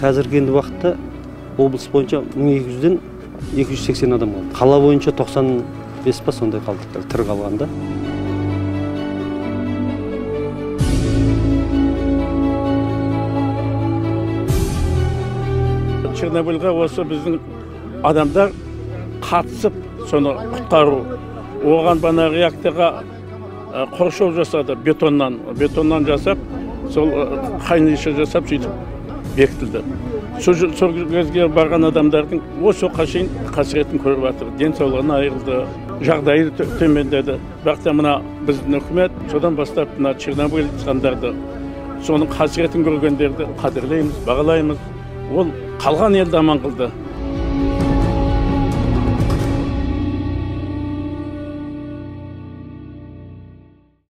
Қазіргі енді уақытта облыс бойынша 1200-ден 280 адам қалды. Қала бойынша 95 па сондай қалдық, тірі қалғанда. Чернобыльға осы біздің адамдар қатысып, соны құтқару. Оған бана реакторға қоршау жасады бетоннан жасап, сол қайныша жасап сөйтіп бекітілді. Сол кезге барған адамдардың осы қашейін қасіретін көріп жатыр. Денсаулығына айырылды, жағдайы төмендеді. Бірақ та мына біздің үкімет содан бастап мына Чернобыль тұрғындарды, соның қасіретін көргендерді қадірлейміз, бағалаймыз. Ол қалған елді аман қылды.